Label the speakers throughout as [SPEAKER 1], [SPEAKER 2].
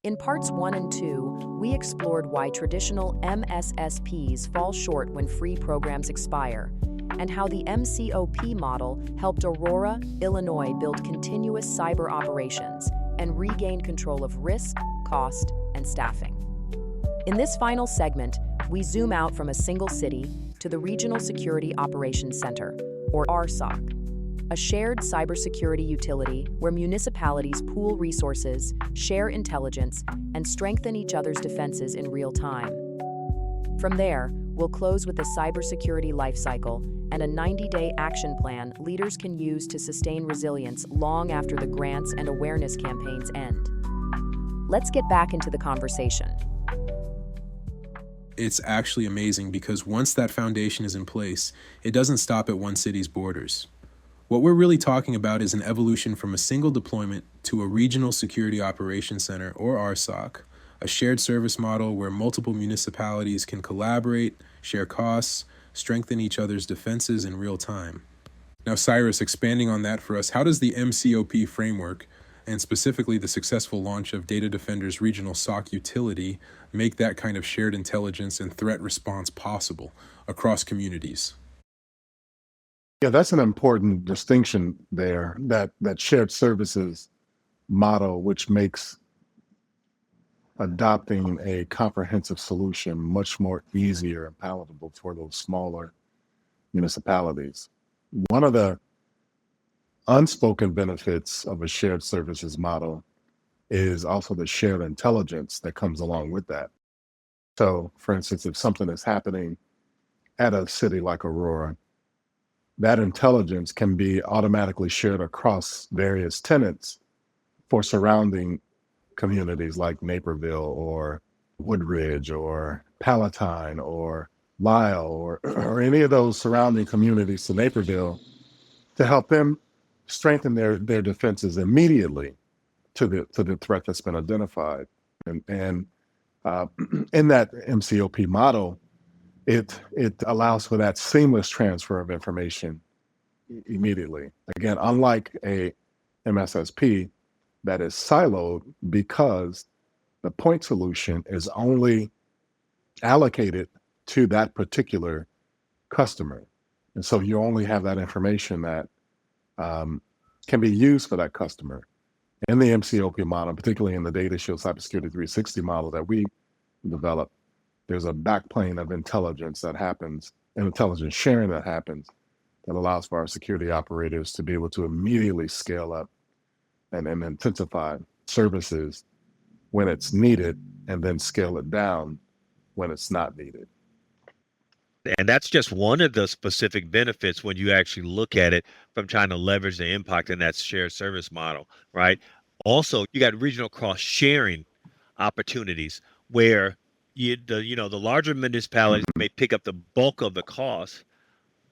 [SPEAKER 1] In parts 1 and 2, we explored why traditional MSSPs fall short when free programs expire, and how the MCOP model helped Aurora, Illinois build continuous cyber operations and regain control of risk, cost, and staffing. In this final segment, we zoom out from a single city to the Regional Security Operations Center, or RSOC, a shared cybersecurity utility where municipalities pool resources, share intelligence, and strengthen each other's defenses in real time. From there, we'll close with the cybersecurity lifecycle and a 90-day action plan leaders can use to sustain resilience long after the grants and awareness campaigns end. Let's get back into the conversation.
[SPEAKER 2] It's actually amazing because once that foundation is in place, it doesn't stop at one city's borders. What we're really talking about is an evolution from a single deployment to a regional security operations center, or RSOC, a shared service model where multiple municipalities can collaborate, share costs, strengthen each other's defenses in real time. Now, Cyrus, expanding on that for us, how does the MCOP framework, and specifically the successful launch of Data Defender's regional SOC utility, make that kind of shared intelligence and threat response possible across communities?
[SPEAKER 3] Yeah, that's an important distinction there, that shared services model, which makes adopting a comprehensive solution much more easier and palatable for those smaller municipalities. One of the unspoken benefits of a shared services model is also the shared intelligence that comes along with that. So, for instance, if something is happening at a city like Aurora, that intelligence can be automatically shared across various tenants for surrounding communities like Naperville or Woodridge or Palatine or Lyle or any of those surrounding communities to Naperville, to help them strengthen their defenses immediately to the threat that's been identified. And in that MCOP model, it allows for that seamless transfer of information immediately. Again, unlike a MSSP that is siloed, because the point solution is only allocated to that particular customer. And so you only have that information that can be used for that customer. In the MCOP model, particularly in the Data Shield Cybersecurity 360 model that we developed, there's a backplane of intelligence that happens, and intelligence sharing that happens, that allows for our security operators to be able to immediately scale up and intensify services when it's needed, and then scale it down when it's not needed.
[SPEAKER 4] And that's just one of the specific benefits when you actually look at it from trying to leverage the impact in that shared service model, right? Also, you got regional cross-sharing opportunities where the larger municipalities may pick up the bulk of the cost,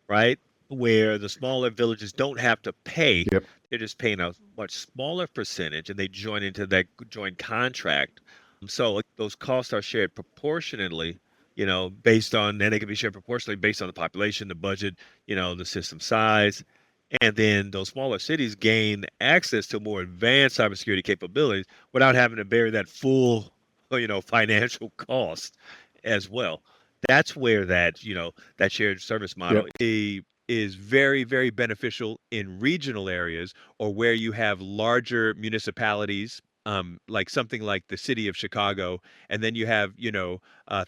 [SPEAKER 4] right? Where the smaller villages don't have to pay.
[SPEAKER 3] Yep.
[SPEAKER 4] They're just paying a much smaller percentage, and they join into that joint contract. So those costs are shared proportionately, based on, and they can be shared proportionally based on the population, the budget, the system size. And then those smaller cities gain access to more advanced cybersecurity capabilities without having to bear that full, financial cost as well. That's where that shared service model is very, very beneficial in regional areas, or where you have larger municipalities, like something like the city of Chicago, and then you have,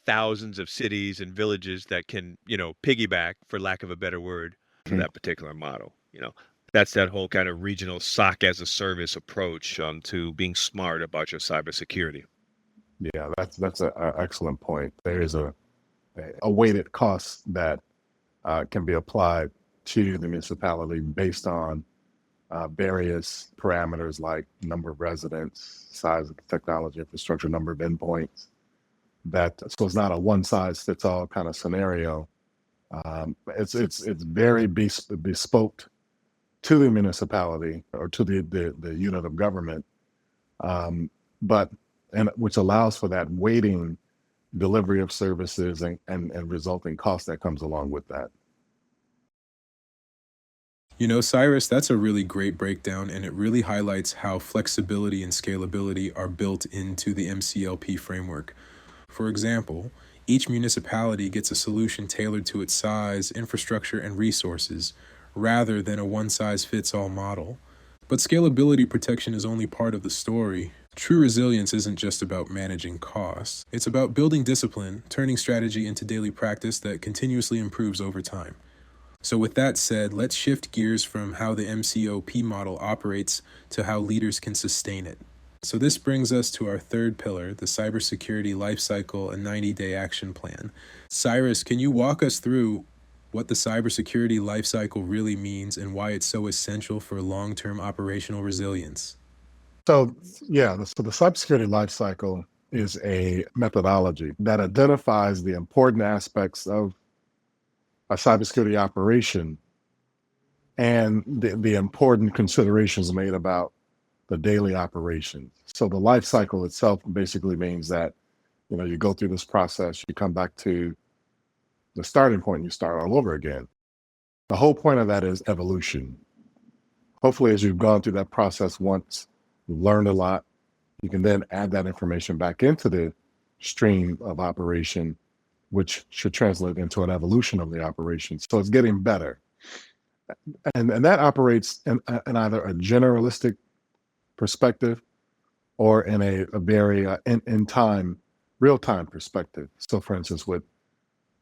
[SPEAKER 4] thousands of cities and villages that can, piggyback, for lack of a better word, to that particular model. That's that whole kind of regional SOC as a service approach to being smart about your cybersecurity.
[SPEAKER 3] Yeah, that's an excellent point. There is a weighted cost that can be applied to the municipality based on various parameters like number of residents, size of the technology infrastructure, number of endpoints. So it's not a one-size-fits-all kind of scenario. It's very bespoke to the municipality or to the unit of government, which allows for that weighting delivery of services and resulting cost that comes along with that.
[SPEAKER 2] You know, Cyrus, that's a really great breakdown, and it really highlights how flexibility and scalability are built into the MCLP framework. For example, each municipality gets a solution tailored to its size, infrastructure, and resources, rather than a one-size-fits-all model. But scalability protection is only part of the story. True resilience isn't just about managing costs. It's about building discipline, turning strategy into daily practice that continuously improves over time. So with that said, let's shift gears from how the MCOP model operates to how leaders can sustain it. So this brings us to our third pillar, the cybersecurity lifecycle and 90-day action plan. Cyrus, can you walk us through what the cybersecurity lifecycle really means and why it's so essential for long-term operational resilience?
[SPEAKER 3] So so the cybersecurity lifecycle is a methodology that identifies the important aspects of a cybersecurity operation and the important considerations made about the daily operations. So the life cycle itself basically means that, you go through this process, you come back to the starting point, and you start all over again. The whole point of that is evolution. Hopefully, as you've gone through that process once, you've learned a lot, you can then add that information back into the stream of operation, which should translate into an evolution of the operation. So it's getting better. And that operates in either a generalistic perspective or in a very in time, real time perspective. So, for instance, with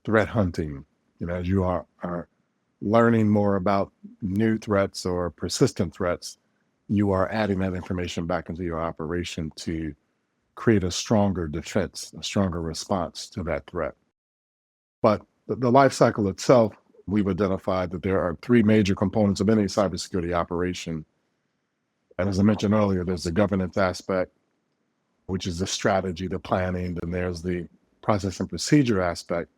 [SPEAKER 3] threat hunting, as you are learning more about new threats or persistent threats, you are adding that information back into your operation to create a stronger defense, a stronger response to that threat. But the life cycle itself, we've identified that there are three major components of any cybersecurity operation. And as I mentioned earlier, there's the governance aspect, which is the strategy, the planning. Then there's the process and procedure aspect,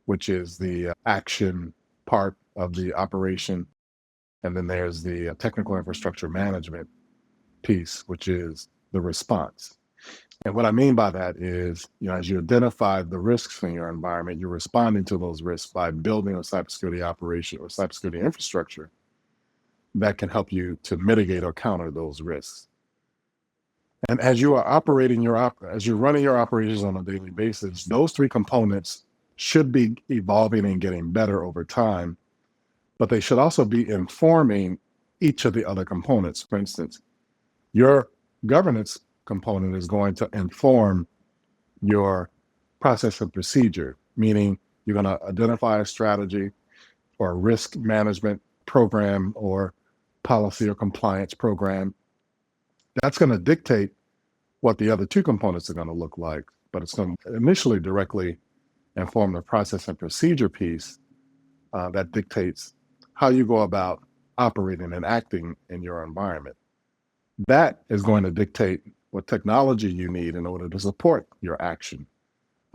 [SPEAKER 3] which is the action part of the operation. And then there's the technical infrastructure management piece, which is the response. And what I mean by that is, as you identify the risks in your environment, you're responding to those risks by building a cybersecurity operation or cybersecurity infrastructure that can help you to mitigate or counter those risks. And as you are operating as you're running your operations on a daily basis, those three components should be evolving and getting better over time, but they should also be informing each of the other components. For instance, your governance component is going to inform your process and procedure, meaning you're going to identify a strategy or a risk management program or policy or compliance program. That's going to dictate what the other two components are going to look like, but it's going to initially directly inform the process and procedure piece that dictates how you go about operating and acting in your environment. That is going to dictate what technology you need in order to support your action.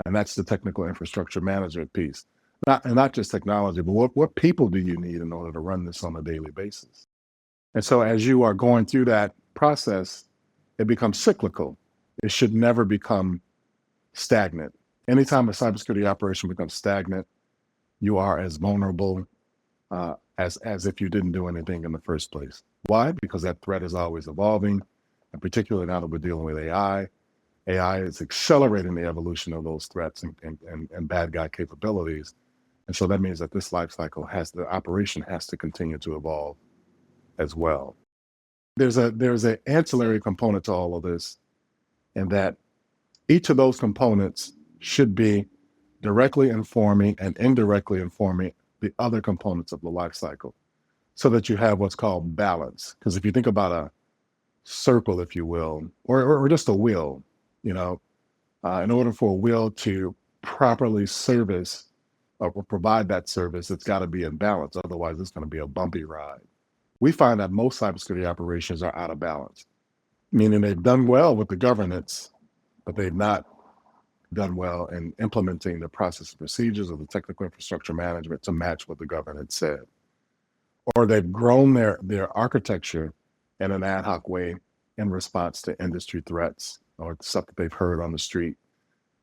[SPEAKER 3] And that's the technical infrastructure management piece. Not just technology, but what people do you need in order to run this on a daily basis? And so as you are going through that process, it becomes cyclical. It should never become stagnant. Anytime a cybersecurity operation becomes stagnant, you are as vulnerable as if you didn't do anything in the first place. Why? Because that threat is always evolving, and particularly now that we're dealing with AI. AI is accelerating the evolution of those threats and bad guy capabilities. And so that means that this life cycle the operation has to continue to evolve as well. There's an ancillary component to all of this, and that each of those components should be directly informing and indirectly informing the other components of the life cycle, so that you have what's called balance. Because if you think about a circle, if you will, or just a wheel, in order for a wheel to properly service or provide that service, it's got to be in balance. Otherwise, it's going to be a bumpy ride. We find that most cybersecurity operations are out of balance, meaning they've done well with the governance, but they've not done well in implementing the process and procedures of the technical infrastructure management to match what the governance said. Or they've grown their architecture in an ad hoc way in response to industry threats or stuff that they've heard on the street.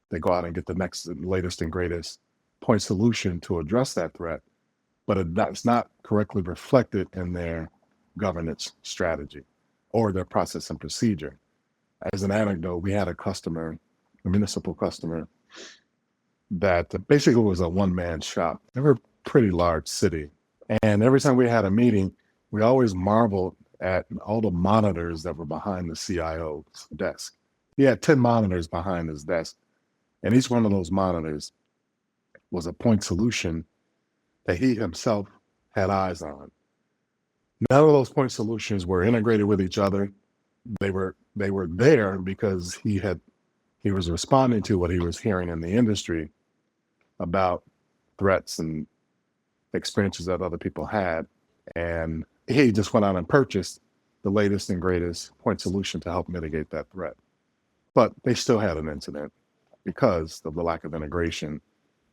[SPEAKER 3] They go out and get the latest and greatest point solution to address that threat, but that's not correctly reflected in their governance strategy or their process and procedure. As an anecdote, we had a customer, a municipal customer, that basically was a one-man shop. They were a pretty large city. And every time we had a meeting, we always marveled at all the monitors that were behind the CIO's desk. He had 10 monitors behind his desk. And each one of those monitors was a point solution that he himself had eyes on. None of those point solutions were integrated with each other. They were there because he was responding to what he was hearing in the industry about threats and experiences that other people had. And he just went out and purchased the latest and greatest point solution to help mitigate that threat. But they still had an incident because of the lack of integration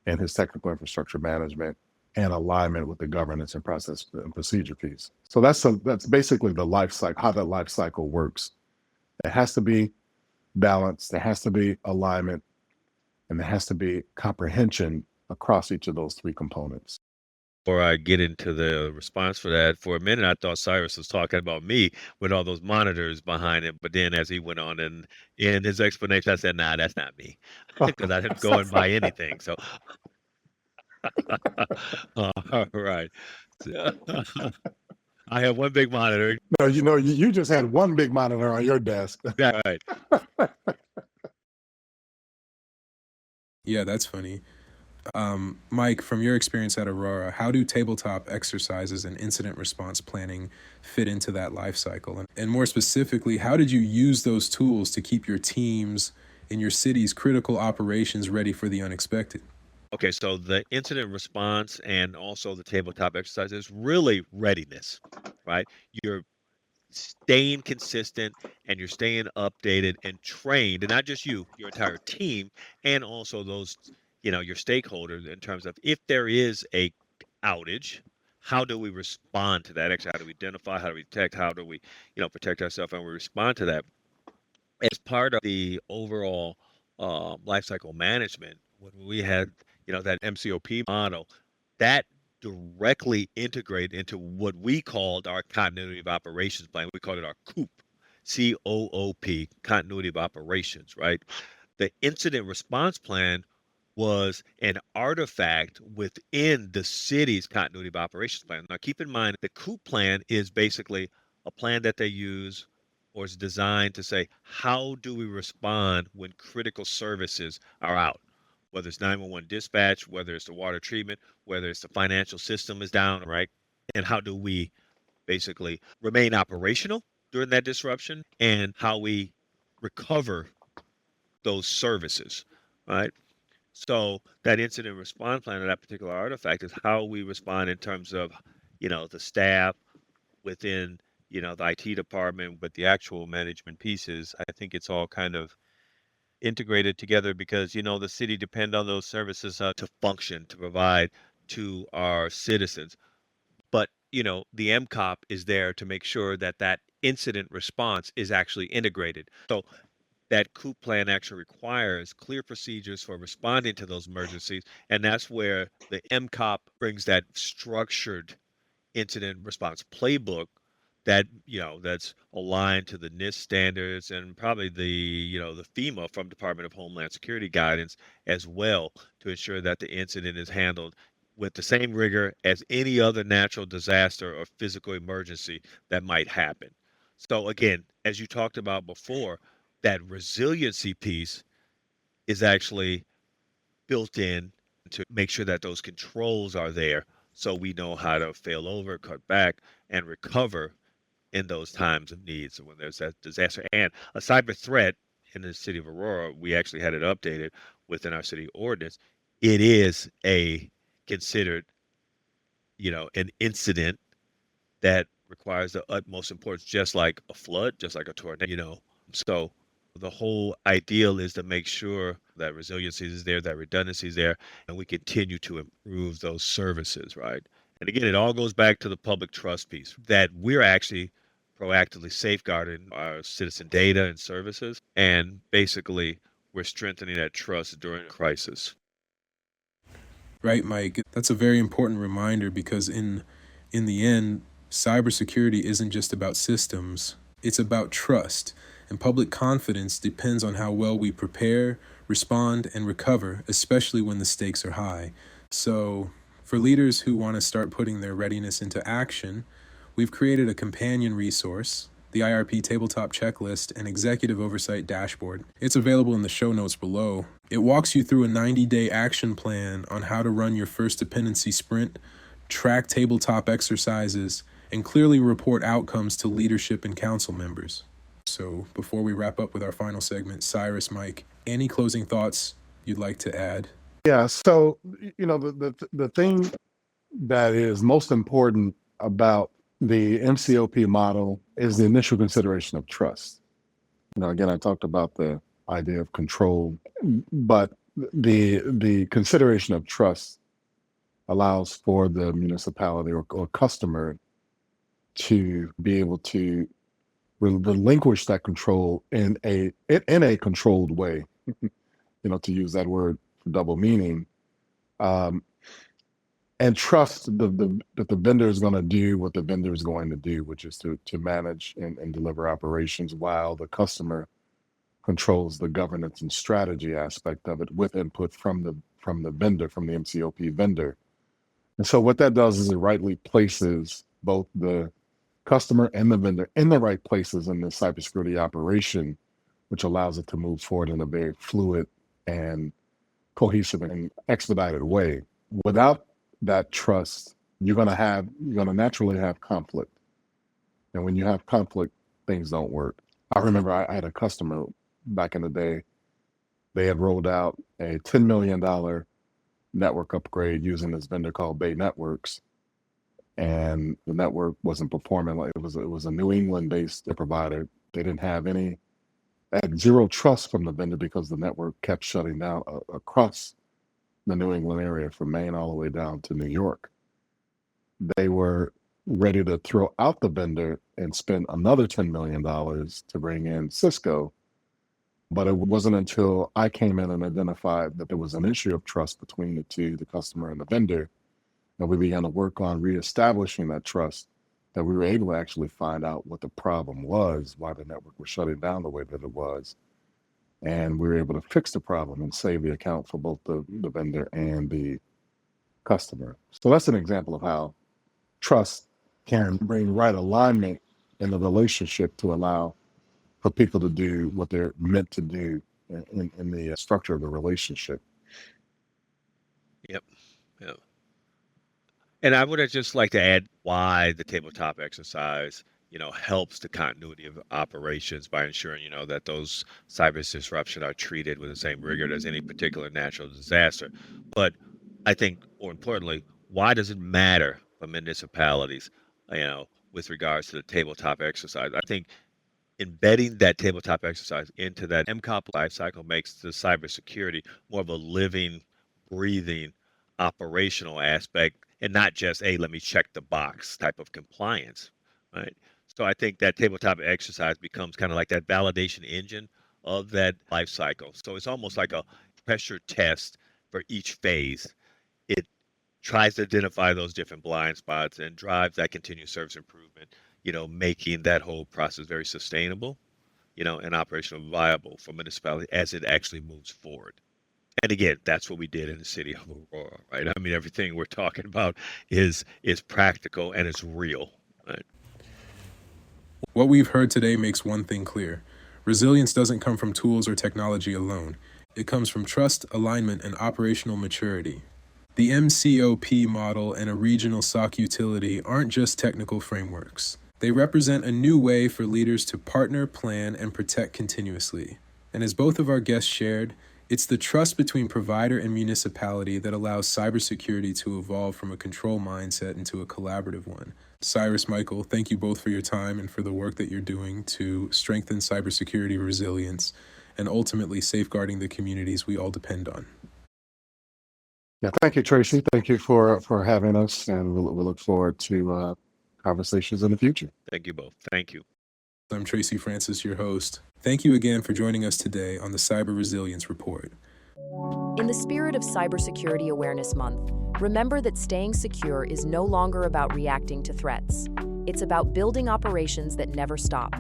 [SPEAKER 3] in his technical infrastructure management and alignment with the governance and process and procedure piece. So that's basically the life cycle, how that life cycle works. It has to be balanced, there has to be alignment, and there has to be comprehension across each of those three components.
[SPEAKER 4] Before I get into the response for that, for a minute I thought Cyrus was talking about me with all those monitors behind him, but then as he went on and in his explanation, I said, "Nah, that's not me," because I didn't go and buy anything. So, all right. I have one big monitor.
[SPEAKER 3] No, you just had one big monitor on your desk.
[SPEAKER 4] Yeah, right.
[SPEAKER 2] Yeah, that's funny. Mike, from your experience at Aurora, how do tabletop exercises and incident response planning fit into that life cycle? And more specifically, how did you use those tools to keep your teams in your city's critical operations ready for the unexpected?
[SPEAKER 4] Okay, so the incident response and also the tabletop exercise is really readiness, right? You're staying consistent and you're staying updated and trained, and not just you, your entire team, and also those, your stakeholders in terms of if there is a outage, how do we respond to that? Actually, how do we identify, how do we detect, how do we, protect ourselves and we respond to that? As part of the overall lifecycle management, when we had, that MCOP model, that directly integrated into what we called our continuity of operations plan. We called it our COOP, continuity of operations, right? The incident response plan was an artifact within the city's continuity of operations plan. Now, keep in mind, the COOP plan is basically a plan that they use or is designed to say, how do we respond when critical services are out? Whether it's 911 dispatch, whether it's the water treatment, whether it's the financial system is down, right? And how do we basically remain operational during that disruption and how we recover those services, right? So that incident response plan of that particular artifact is how we respond in terms of, the staff within, the IT department, but the actual management pieces. I think it's all kind of integrated together because, the city depend on those services to function, to provide to our citizens. But, the MCOP is there to make sure that that incident response is actually integrated. So that COOP plan actually requires clear procedures for responding to those emergencies. And that's where the MCOP brings that structured incident response playbook that, that's aligned to the NIST standards and probably the FEMA from Department of Homeland Security guidance as well to ensure that the incident is handled with the same rigor as any other natural disaster or physical emergency that might happen. So again, as you talked about before, that resiliency piece is actually built in to make sure that those controls are there so we know how to fail over, cut back, and recover in those times of need. So when there's that disaster and a cyber threat in the city of Aurora, we actually had it updated within our city ordinance. It is a considered, an incident that requires the utmost importance, just like a flood, just like a tornado. So the whole ideal is to make sure that resiliency is there, that redundancy is there, and we continue to improve those services, right? And again, it all goes back to the public trust piece that we're actually proactively safeguarding our citizen data and services. And basically, we're strengthening that trust during a crisis.
[SPEAKER 2] Right, Mike? That's a very important reminder because in the end, cybersecurity isn't just about systems, it's about trust. And public confidence depends on how well we prepare, respond, and recover, especially when the stakes are high. So, for leaders who want to start putting their readiness into action, we've created a companion resource, the IRP Tabletop Checklist and Executive Oversight Dashboard. It's available in the show notes below. It walks you through a 90-day action plan on how to run your first dependency sprint, track tabletop exercises, and clearly report outcomes to leadership and council members. So before we wrap up with our final segment, Cyrus, Mike, any closing thoughts you'd like to add?
[SPEAKER 3] Yeah. So, the thing that is most important about the MCOP model is the initial consideration of trust. Again, I talked about the idea of control, but the consideration of trust allows for the municipality or customer to be able to relinquish that control in a controlled way. To use that word for double meaning, and trust that the vendor is going to do what the vendor is going to do, which is to manage and deliver operations while the customer controls the governance and strategy aspect of it with input from the vendor, from the MCOP vendor. And so what that does is it rightly places both the customer and the vendor in the right places in the cybersecurity operation, which allows it to move forward in a very fluid and cohesive and expedited way. Without that trust, you're going to naturally have conflict. And when you have conflict, things don't work. I remember I had a customer back in the day. They had rolled out a $10 million network upgrade using this vendor called Bay Networks. And the network wasn't performing. Like it was a New England based provider. They had zero trust from the vendor because the network kept shutting down across the New England area from Maine all the way down to New York. They were ready to throw out the vendor and spend another $10 million to bring in Cisco. But it wasn't until I came in and identified that there was an issue of trust between the two, the customer and the vendor, and we began to work on reestablishing that trust, that we were able to actually find out what the problem was, why the network was shutting down the way that it was. And we were able to fix the problem and save the account for both the vendor and the customer. So that's an example of how trust can bring right alignment in the relationship to allow for people to do what they're meant to do in the structure of the relationship.
[SPEAKER 4] Yep. Yep. And I would just like to add why the tabletop exercise, helps the continuity of operations by ensuring, that those cyber disruptions are treated with the same rigor as any particular natural disaster. But I think more importantly, why does it matter for municipalities, with regards to the tabletop exercise? I think embedding that tabletop exercise into that MCOP lifecycle makes the cybersecurity more of a living, breathing, operational aspect and not just a let me check the box type of compliance, right? So I think that tabletop exercise becomes kind of like that validation engine of that life cycle. So it's almost like a pressure test for each phase. It tries to identify those different blind spots and drives that continuous service improvement, making that whole process very sustainable, and operational viable for municipality as it actually moves forward. And again, that's what we did in the city of Aurora, right? I mean, everything we're talking about is practical and it's real, right?
[SPEAKER 2] What we've heard today makes one thing clear. Resilience doesn't come from tools or technology alone. It comes from trust, alignment, and operational maturity. The MCOP model and a regional SOC utility aren't just technical frameworks. They represent a new way for leaders to partner, plan, and protect continuously. And as both of our guests shared, it's the trust between provider and municipality that allows cybersecurity to evolve from a control mindset into a collaborative one. Cyrus, Michael, thank you both for your time and for the work that you're doing to strengthen cybersecurity resilience and ultimately safeguarding the communities we all depend on.
[SPEAKER 3] Yeah, thank you, Tracy. Thank you for having us, and we'll look forward to conversations in the future.
[SPEAKER 4] Thank you both. Thank you.
[SPEAKER 2] I'm Tracy Francis, your host. Thank you again for joining us today on the Cyber Resilience Report.
[SPEAKER 1] In the spirit of Cybersecurity Awareness Month, remember that staying secure is no longer about reacting to threats. It's about building operations that never stop.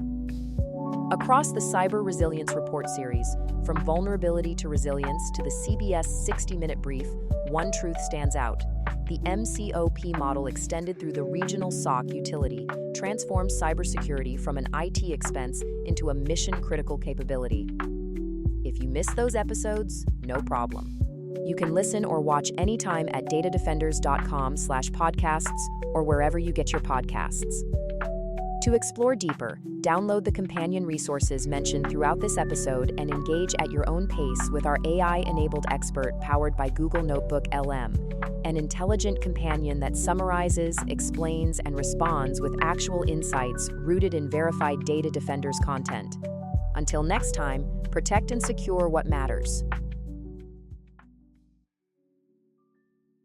[SPEAKER 1] Across the Cyber Resilience Report series, from vulnerability to resilience to the CBS 60-minute brief, one truth stands out. The MCOP model extended through the regional SOC utility transforms cybersecurity from an IT expense into a mission-critical capability. If you missed those episodes, no problem. You can listen or watch anytime at datadefenders.com/podcasts or wherever you get your podcasts. To explore deeper, download the companion resources mentioned throughout this episode and engage at your own pace with our AI-enabled expert powered by Google Notebook LM, an intelligent companion that summarizes, explains, and responds with actual insights rooted in verified Data Defenders content. Until next time, protect and secure what matters.